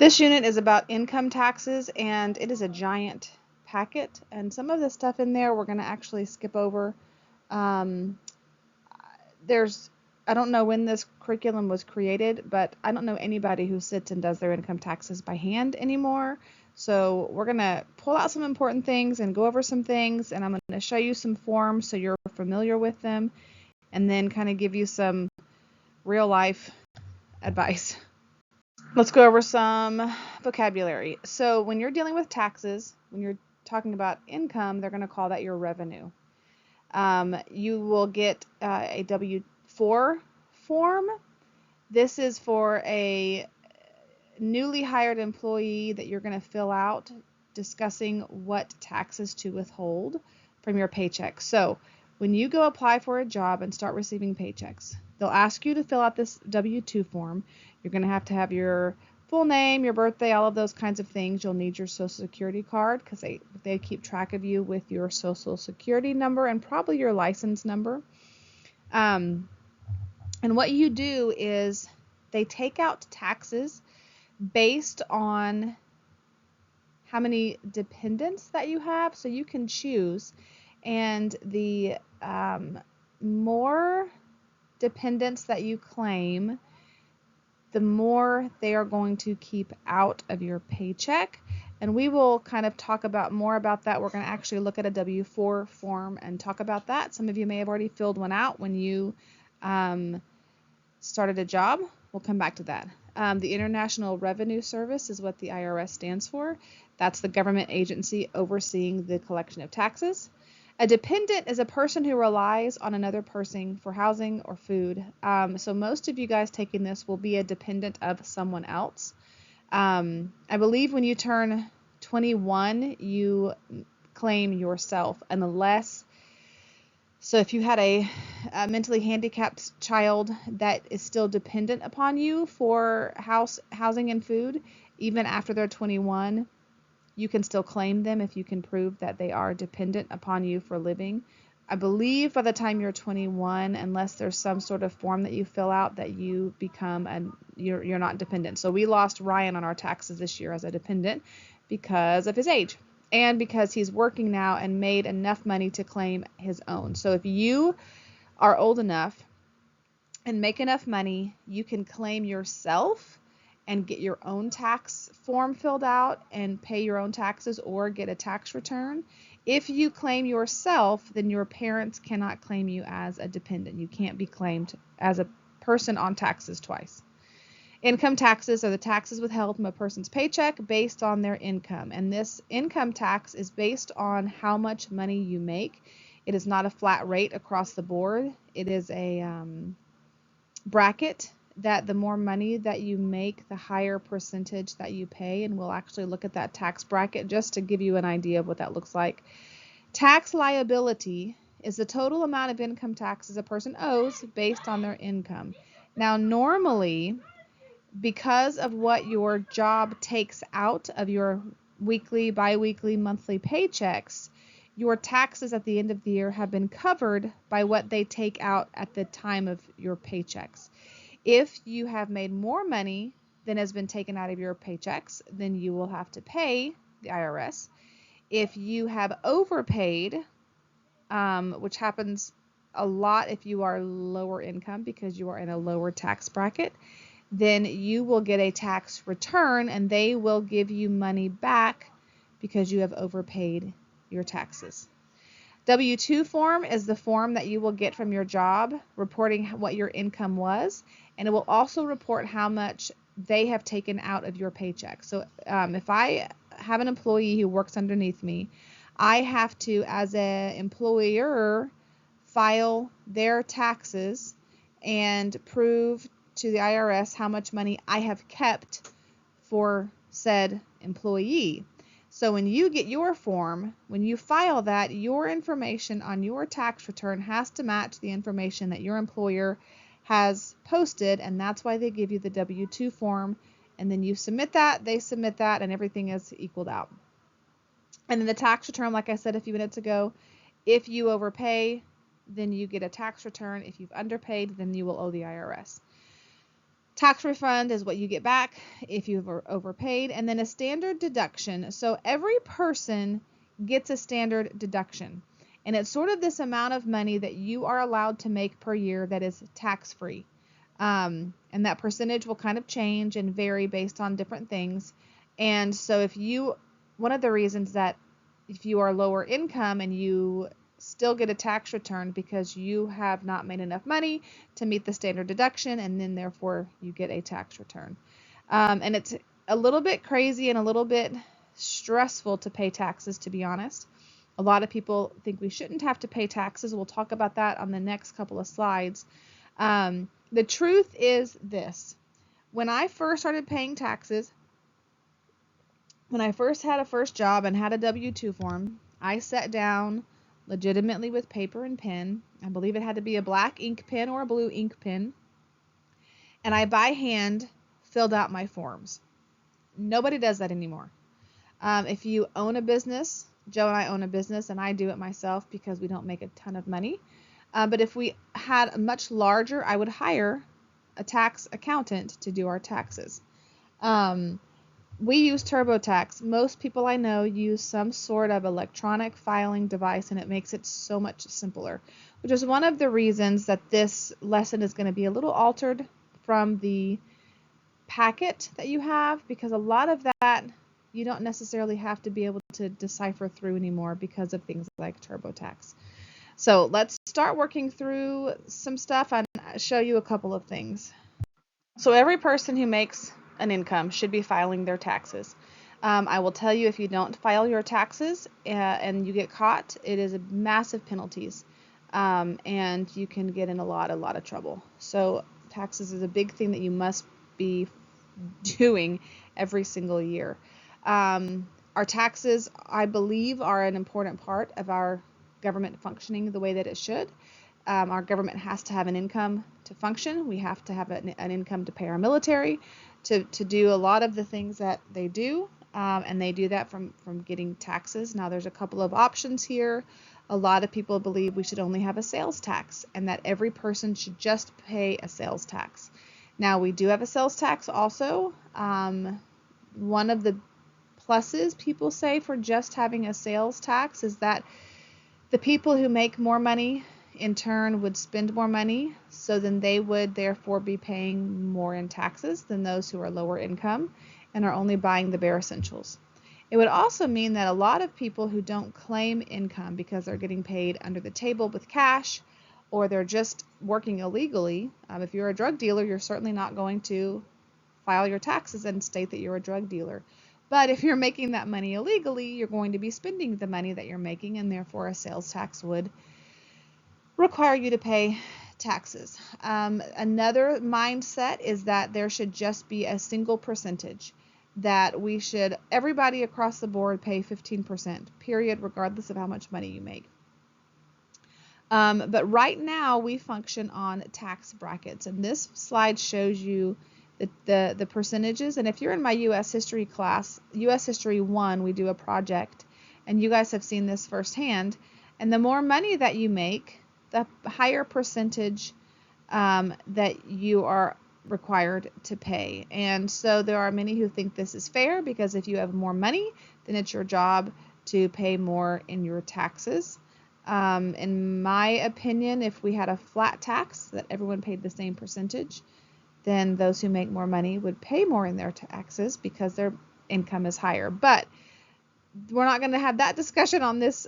This unit is about income taxes, and it is a giant packet, and some of the stuff in there we're going to actually skip over. Um, I don't know when this curriculum was created, but I don't know anybody who sits and does their income taxes by hand anymore. So we're going to pull out some important things and go over some things, and I'm going to show you some forms so you're familiar with them, and then kind of give you some real life advice. Let's go over some vocabulary. So when you're dealing with taxes, when you're talking about income, they're going to call that your revenue. You will get a W-4 form. This is for a newly hired employee that you're going to fill out discussing what taxes to withhold from your paycheck. So when you go apply for a job and start receiving paychecks, they'll ask you to fill out this W-2 form. You're going to have your full name, your birthday, all of those kinds of things. You'll need your social security card because they keep track of you with your social security number and probably your license number. And what you do is they take out taxes based on how many dependents that you have, so you can choose, and the more dependents that you claim, the more they are going to keep out of your paycheck. And we will kind of talk about more about that. We're going to actually look at a W-4 form and talk about that. Some of you may have already filled one out when you started a job. We'll come back to that. The International Revenue Service is what the IRS stands for. That's the government agency overseeing the collection of taxes. A dependent is a person who relies on another person for housing or food. So most of you guys taking this will be a dependent of someone else. I believe when you turn 21, you claim yourself, so if you had a mentally handicapped child that is still dependent upon you for housing and food, even after they're 21, you can still claim them if you can prove that they are dependent upon you for living. I believe by the time you're 21, unless there's some sort of form that you fill out, that you become you're not dependent. So we lost Ryan on our taxes this year as a dependent because of his age and because he's working now and made enough money to claim his own. So if you are old enough and make enough money, you can claim yourself and get your own tax form filled out and pay your own taxes or get a tax return. If you claim yourself, then your parents cannot claim you as a dependent. You can't be claimed as a person on taxes twice. Income taxes are the taxes withheld from a person's paycheck based on their income. And this income tax is based on how much money you make. It is not a flat rate across the board. It is a bracket that the more money that you make, the higher percentage that you pay. And we'll actually look at that tax bracket just to give you an idea of what that looks like. Tax liability is the total amount of income taxes a person owes based on their income. Now, normally, because of what your job takes out of your weekly, bi-weekly, monthly paychecks, your taxes at the end of the year have been covered by what they take out at the time of your paychecks. If you have made more money than has been taken out of your paychecks, then you will have to pay the IRS. If you have overpaid, which happens a lot if you are lower income because you are in a lower tax bracket, then you will get a tax return and they will give you money back because you have overpaid your taxes. W-2 form is the form that you will get from your job reporting what your income was, and it will also report how much they have taken out of your paycheck. So if I have an employee who works underneath me, I have to, as an employer, file their taxes and prove to the IRS how much money I have kept for said employee. So when you get your form, when you file that, your information on your tax return has to match the information that your employer has posted, and that's why they give you the W-2 form. And then you submit that, they submit that, and everything is equaled out. And then the tax return, like I said a few minutes ago, if you overpay, then you get a tax return. If you've underpaid, then you will owe the IRS. Tax refund is what you get back if you've overpaid, and then a standard deduction. So every person gets a standard deduction, and it's sort of this amount of money that you are allowed to make per year that is tax-free. And that percentage will kind of change and vary based on different things. And so one of the reasons that if you are lower income and you still get a tax return because you have not made enough money to meet the standard deduction, and then therefore you get a tax return. And it's a little bit crazy and a little bit stressful to pay taxes, to be honest. A lot of people think we shouldn't have to pay taxes. We'll talk about that on the next couple of slides. The truth is this. When I first started paying taxes, when I first had a first job and had a W-2 form, I sat down legitimately with paper and pen. I believe it had to be a black ink pen or a blue ink pen. And I by hand filled out my forms. Nobody does that anymore. If you own a business, Joe and I own a business, and I do it myself because we don't make a ton of money. But if we had a much larger, I would hire a tax accountant to do our taxes. We use TurboTax. Most people I know use some sort of electronic filing device, and it makes it so much simpler, which is one of the reasons that this lesson is going to be a little altered from the packet that you have, because a lot of that you don't necessarily have to be able to decipher through anymore because of things like TurboTax. So let's start working through some stuff and show you a couple of things. So every person who makes an income should be filing their taxes. I will tell you, if you don't file your taxes and you get caught, it is massive penalties, and you can get in a lot of trouble. So taxes is a big thing that you must be doing every single year. Our taxes, I believe, are an important part of our government functioning the way that it should. Our government has to have an income to function. We have to have an income to pay our military, to do a lot of the things that they do, and they do that from getting taxes. Now, there's a couple of options here. A lot of people believe we should only have a sales tax and that every person should just pay a sales tax. Now, we do have a sales tax also. One of the pluses people say for just having a sales tax is that the people who make more money in turn would spend more money, so then they would therefore be paying more in taxes than those who are lower income and are only buying the bare essentials. It would also mean that a lot of people who don't claim income because they're getting paid under the table with cash, or they're just working illegally. If you're a drug dealer, you're certainly not going to file your taxes and state that you're a drug dealer. But if you're making that money illegally, you're going to be spending the money that you're making, and therefore a sales tax would require you to pay taxes. Another mindset is that there should just be a single percentage, that everybody across the board pay 15%, period, regardless of how much money you make. But right now we function on tax brackets, and this slide shows you the percentages. And if you're in my U.S. history class, U.S. history 1, we do a project, and you guys have seen this firsthand. And the more money that you make, the higher percentage that you are required to pay. And so there are many who think this is fair, because if you have more money, then it's your job to pay more in your taxes. In my opinion, if we had a flat tax that everyone paid the same percentage, then those who make more money would pay more in their taxes because their income is higher. But we're not going to have that discussion on this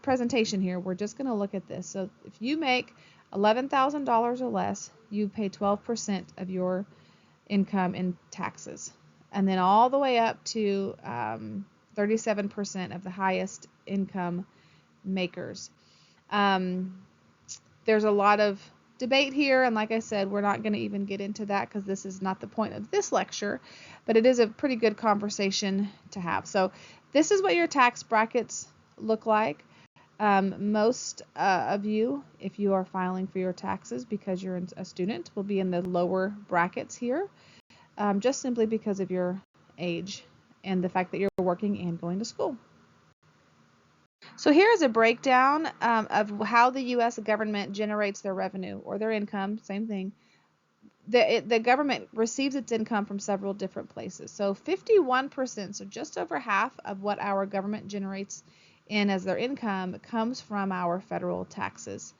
presentation here. We're just going to look at this. So if you make $11,000 or less, you pay 12% of your income in taxes, and then all the way up to 37% of the highest income makers. There's a lot of debate here, and like I said, we're not going to even get into that because this is not the point of this lecture, but it is a pretty good conversation to have. So this is what your tax brackets look like. Most of you, if you are filing for your taxes because you're a student, will be in the lower brackets here, just simply because of your age and the fact that you're working and going to school. So here is a breakdown of how the U.S. government generates their revenue, or their income, same thing, the government receives its income from several different places. So 51%, so just over half of what our government generates in as their income comes from our federal taxes.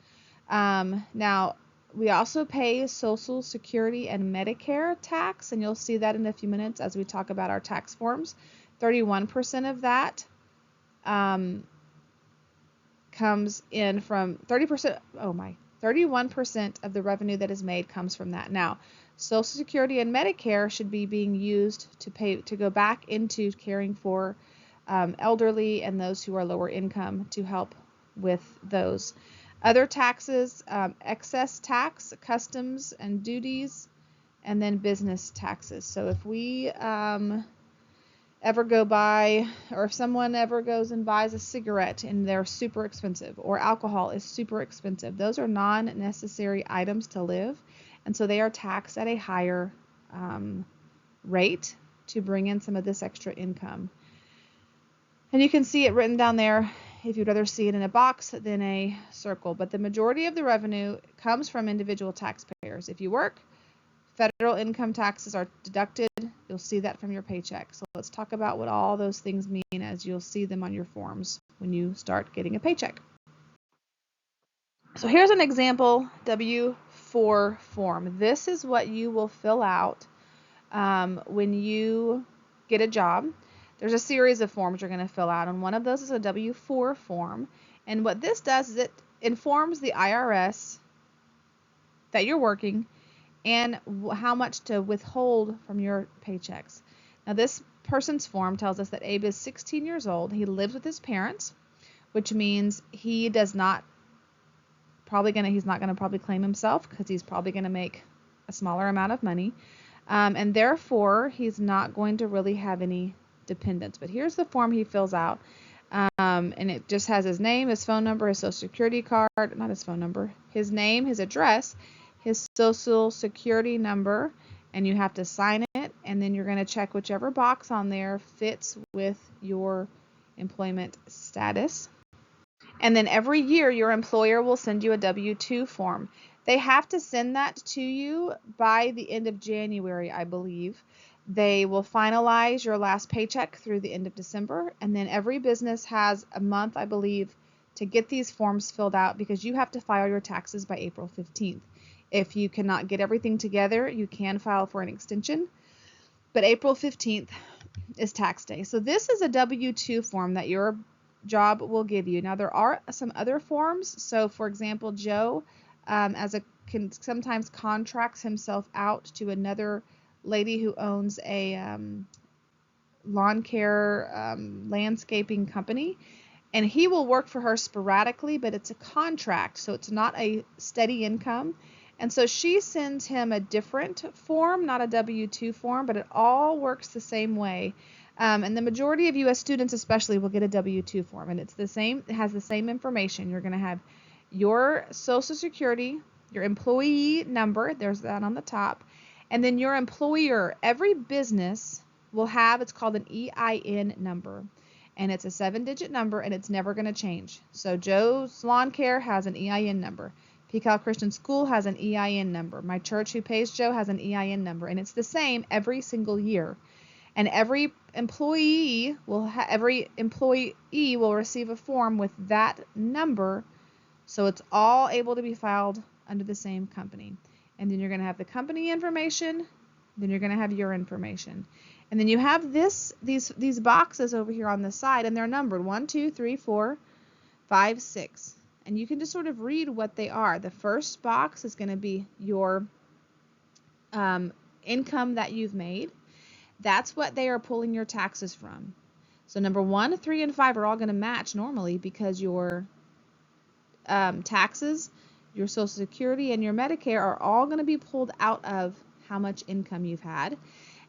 Now, we also pay Social Security and Medicare tax, and you'll see that in a few minutes as we talk about our tax forms. 31% of that comes in from 31% of the revenue that is made comes from that. Now, Social Security and Medicare should be being used to go back into caring for elderly and those who are lower income to help with those. Other taxes, excess tax, customs and duties, and then business taxes. So if we ever go by, or if someone ever goes and buys a cigarette and they're super expensive, or alcohol is super expensive, those are non-necessary items to live, and so they are taxed at a higher rate to bring in some of this extra income. And you can see it written down there if you'd rather see it in a box than a circle, but the majority of the revenue comes from individual taxpayers. If you work, federal income taxes are deducted. You'll see that from your paycheck. So let's talk about what all those things mean as you'll see them on your forms when you start getting a paycheck. So here's an example W-4 form. This is what you will fill out when you get a job. There's a series of forms you're going to fill out, and one of those is a W-4 form. And what this does is it informs the IRS that you're working and how much to withhold from your paychecks. Now, this person's form tells us that Abe is 16 years old. He lives with his parents, which means he does not he's not going to probably claim himself because he's probably going to make a smaller amount of money. And therefore, he's not going to really have any dependents. But here's the form he fills out. And it just has his name, his phone number, his social security card, not his phone number, his name, his address, his social security number, and you have to sign it, and then you're going to check whichever box on there fits with your employment status. And then every year your employer will send you a W-2 form. They have to send that to you by the end of January, I believe. They will finalize your last paycheck through the end of December, and then every business has a month, I believe, to get these forms filled out because you have to file your taxes by April 15th. If you cannot get everything together, you can file for an extension, but April 15th is tax day. So this is a W-2 form that your job will give you. Now, there are some other forms. So, for example, Joe can sometimes contracts himself out to another lady who owns a lawn care landscaping company, and he will work for her sporadically, but it's a contract, so it's not a steady income. And so she sends him a different form, not a W-2 form, but it all works the same way. And the majority of U.S. students especially will get a W-2 form, and it's the same. It has the same information. You're going to have your Social Security, your employee number, there's that on the top, and then your employer. Every business will have, it's called an EIN number, and it's a 7-digit number, and it's never going to change. So Joe's Lawn Care has an EIN number. Peacock Christian School has an EIN number. My church who pays Joe has an EIN number, and it's the same every single year. And every employee will receive a form with that number, so it's all able to be filed under the same company. And then you're going to have the company information, then you're going to have your information. And then you have these boxes over here on the side, and they're numbered 1, 2, 3, 4, 5, 6. And you can just sort of read what they are. The first box is going to be your income that you've made. That's what they are pulling your taxes from. So number 1, 3, and 5 are all going to match normally because your taxes, your Social Security, and your Medicare are all going to be pulled out of how much income you've had.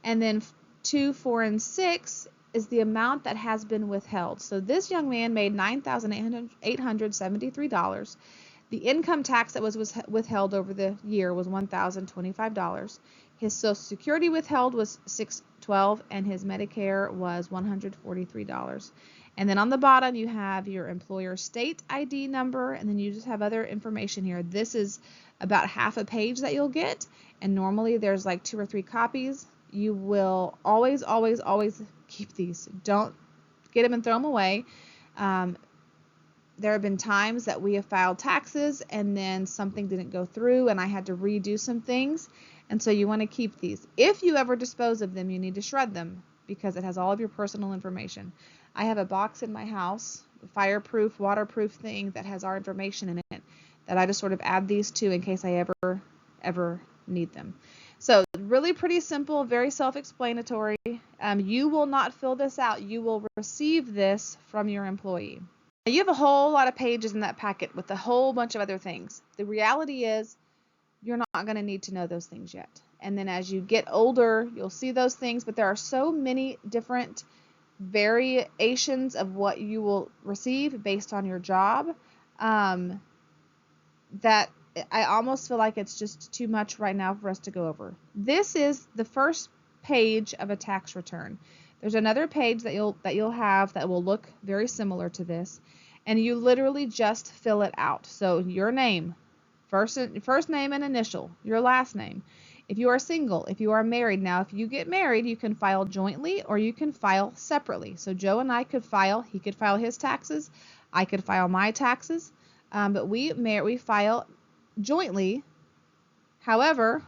And then 2, 4, and 6 is the amount that has been withheld. So this young man made $9,873. The income tax that was withheld over the year was $1,025. His Social Security withheld was $612, and his Medicare was $143. And then on the bottom you have your employer state ID number, and then you just have other information here. This is about half a page that you'll get, and normally there's like 2 or 3 copies. You will always, always, always keep these. Don't get them and throw them away. There have been times that we have filed taxes and then something didn't go through and I had to redo some things. And so you want to keep these. If you ever dispose of them, you need to shred them because it has all of your personal information. I have a box in my house, a fireproof, waterproof thing that has our information in it that I just sort of add these to in case I ever need them. So really pretty simple, very self-explanatory. You will not fill this out. You will receive this from your employee. Now, you have a whole lot of pages in that packet with a whole bunch of other things. The reality is you're not going to need to know those things yet. And then as you get older, you'll see those things, but there are so many different variations of what you will receive based on your job that I almost feel like it's just too much right now for us to go over. This is the first page of a tax return. There's another page that you'll have that will look very similar to this, and you literally just fill it out. So your name, first name and initial, your last name. If you are single, if you are married, now if you get married, you can file jointly or you can file separately. So Joe and I could file, he could file his taxes, I could file my taxes, but we file jointly. However,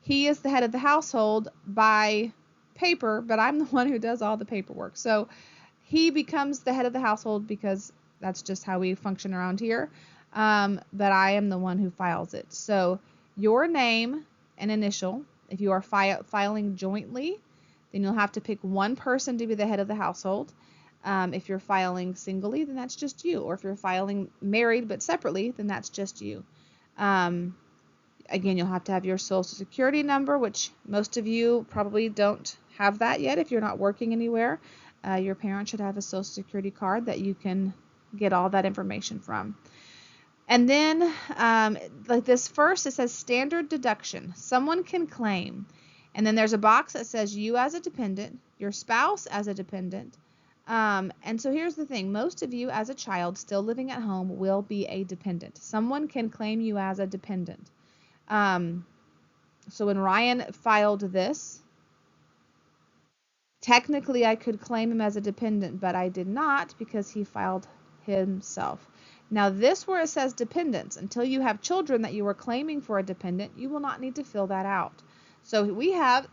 he is the head of the household by paper, but I'm the one who does all the paperwork. So he becomes the head of the household because that's just how we function around here. But I am the one who files it. So your name and initial, if you are filing jointly, then you'll have to pick one person to be the head of the household. If you're filing singly, then that's just you. Or if you're filing married but separately, then that's just you. Again, you'll have to have your social security number, which most of you probably don't have that yet if you're not working anywhere. Your parents should have a social security card that you can get all that information from. And then, like this first, it says standard deduction. Someone can claim. And then there's a box that says you as a dependent, your spouse as a dependent. And so here's the thing. Most of you as a child still living at home will be a dependent. Someone can claim you as a dependent. So when Ryan filed this, technically I could claim him as a dependent, but I did not because he filed himself. Now this where it says dependents, until you have children that you are claiming for a dependent, you will not need to fill that out. So we have,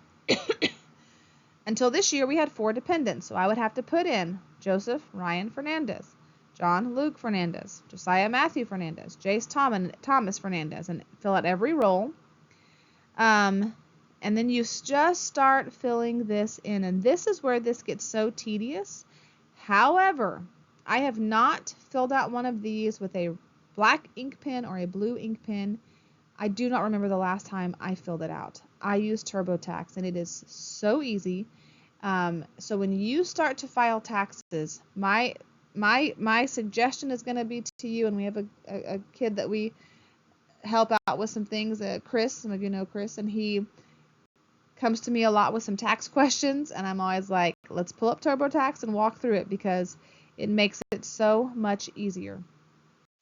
until this year, we had 4 dependents. So I would have to put in Joseph Ryan Fernandez, John Luke Fernandez, Josiah Matthew Fernandez, Jace Thomas Fernandez, and fill out every role. And then you just start filling this in. And this is where this gets so tedious. However, I have not filled out one of these with a black ink pen or a blue ink pen. I do not remember the last time I filled it out. I use TurboTax, and it is so easy. So when you start to file taxes, my suggestion is going to be to you, and we have a kid that we help out with some things, Chris, some of you know Chris, and he comes to me a lot with some tax questions, and I'm always like, let's pull up TurboTax and walk through it because it makes it so much easier.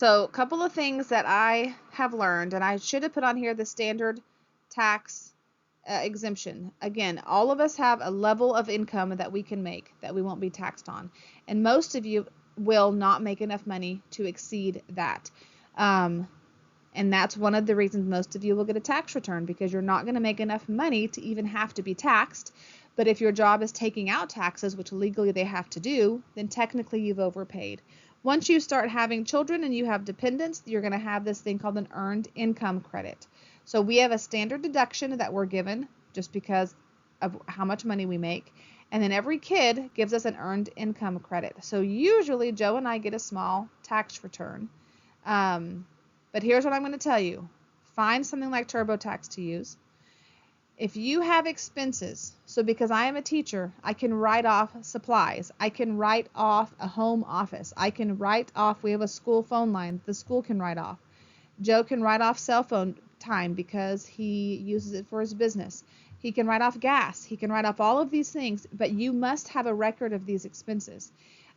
So a couple of things that I have learned, and I should have put on here the standard tax exemption. Again, all of us have a level of income that we can make that we won't be taxed on, and most of you will not make enough money to exceed that. And that's one of the reasons most of you will get a tax return, because you're not going to make enough money to even have to be taxed. But if your job is taking out taxes, which legally they have to do, then technically you've overpaid. Once you start having children and you have dependents, you're going to have this thing called an earned income credit. So we have a standard deduction that we're given just because of how much money we make. And then every kid gives us an earned income credit. So usually Joe and I get a small tax return. But here's what I'm going to tell you. Find something like TurboTax to use. If you have expenses, so because I am a teacher, I can write off supplies. I can write off a home office. I can write off, we have a school phone line, the school can write off. Joe can write off cell phone time because he uses it for his business. He can write off gas. He can write off all of these things, but you must have a record of these expenses.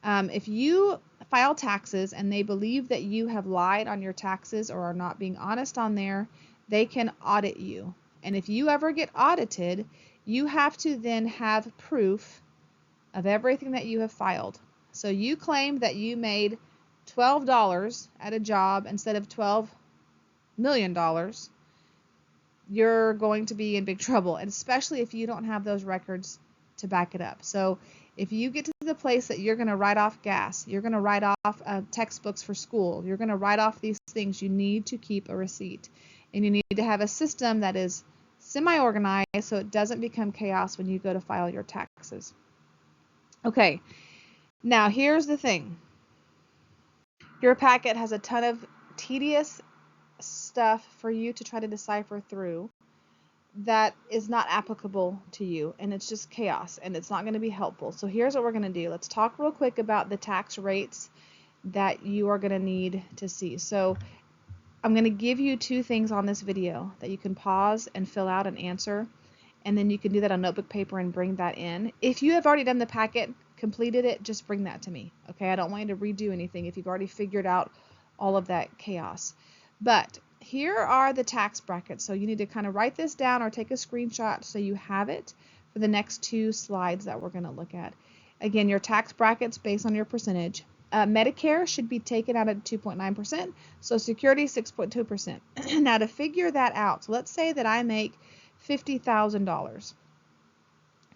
If you file taxes and they believe that you have lied on your taxes or are not being honest on there, they can audit you. And if you ever get audited, you have to then have proof of everything that you have filed. So you claim that you made $12 at a job instead of $12 million, you're going to be in big trouble, and especially if you don't have those records to back it up. So if you get to the place that you're going to write off gas, you're going to write off textbooks for school, you're going to write off these things, you need to keep a receipt. And you need to have a system that is semi-organized so it doesn't become chaos when you go to file your taxes. Okay, now here's the thing. Your packet has a ton of tedious stuff for you to try to decipher through that is not applicable to you, and it's just chaos, and it's not going to be helpful. So here's what we're going to do. Let's talk real quick about the tax rates that you are going to need to see. So I'm going to give you two things on this video that you can pause and fill out and answer, and then you can do that on notebook paper and bring that in. If you have already done the packet, completed it, just bring that to me. Okay, I don't want you to redo anything if you've already figured out all of that chaos. But here are the tax brackets. So you need to kind of write this down or take a screenshot so you have it for the next two slides that we're going to look at. Again, your tax brackets based on your percentage. Medicare should be taken out at 2.9%, Social Security 6.2%. Now to figure that out, so let's say that I make $50,000.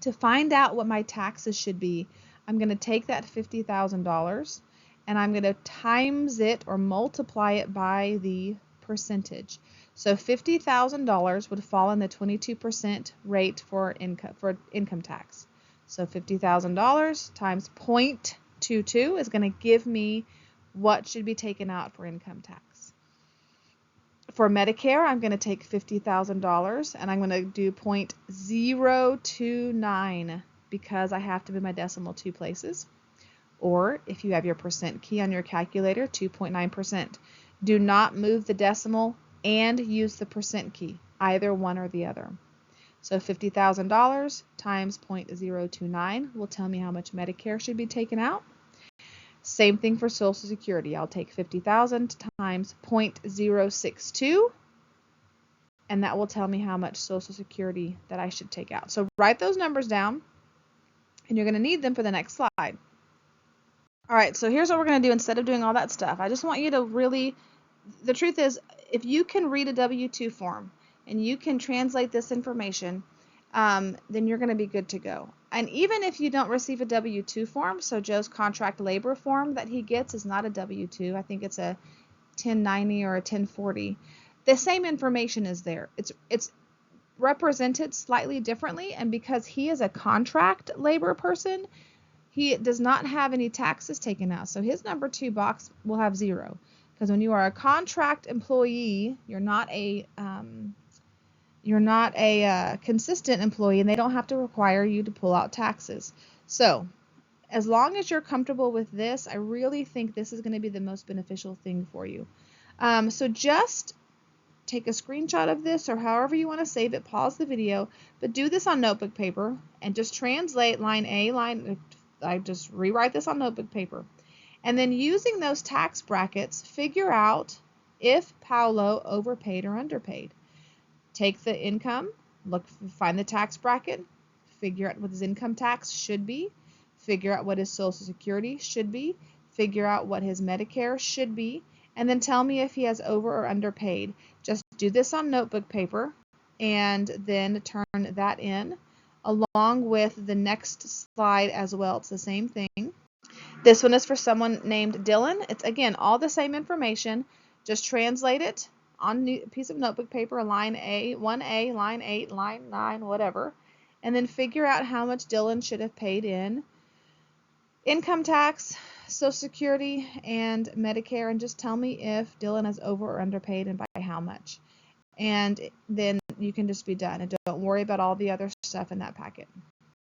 To find out what my taxes should be, I'm going to take that $50,000 and I'm going to times it or multiply it by the percentage. So $50,000 would fall in the 22% rate for income tax. So $50,000 times 0.22 is going to give me what should be taken out for income tax. For Medicare, I'm going to take $50,000 and I'm going to do 0.029 because I have to move my decimal two places. Or if you have your percent key on your calculator, 2.9%. Do not move the decimal and use the percent key, either one or the other. So $50,000 times 0.029 will tell me how much Medicare should be taken out. Same thing for Social Security. I'll take 50,000 times 0.062, and that will tell me how much Social Security that I should take out. So write those numbers down, and you're going to need them for the next slide. All right, so here's what we're going to do instead of doing all that stuff. I just want you to really, the truth is, if you can read a W-2 form and you can translate this information, then you're going to be good to go. And even if you don't receive a W-2 form, so Joe's contract labor form that he gets is not a W-2. I think it's a 1090 or a 1040. The same information is there. It's represented slightly differently, and because he is a contract labor person, he does not have any taxes taken out. So his number 2 box will have 0. Because when you are a contract employee, you're not a consistent employee, and they don't have to require you to pull out taxes. So as long as you're comfortable with this, I really think this is going to be the most beneficial thing for you. So just take a screenshot of this, or however you want to save it, pause the video, but do this on notebook paper and just translate line A, I just rewrite this on notebook paper. And then using those tax brackets, figure out if Paolo overpaid or underpaid. Take the income, find the tax bracket, figure out what his income tax should be, figure out what his Social Security should be, figure out what his Medicare should be, and then tell me if he has over or underpaid. Just do this on notebook paper and then turn that in along with the next slide as well. It's the same thing. This one is for someone named Dylan. It's again all the same information. Just translate it on a piece of notebook paper, line A, 1A, line 8, line 9, whatever, and then figure out how much Dylan should have paid in income tax, Social Security, and Medicare, and just tell me if Dylan has over or underpaid and by how much. And then you can just be done, and don't worry about all the other stuff in that packet.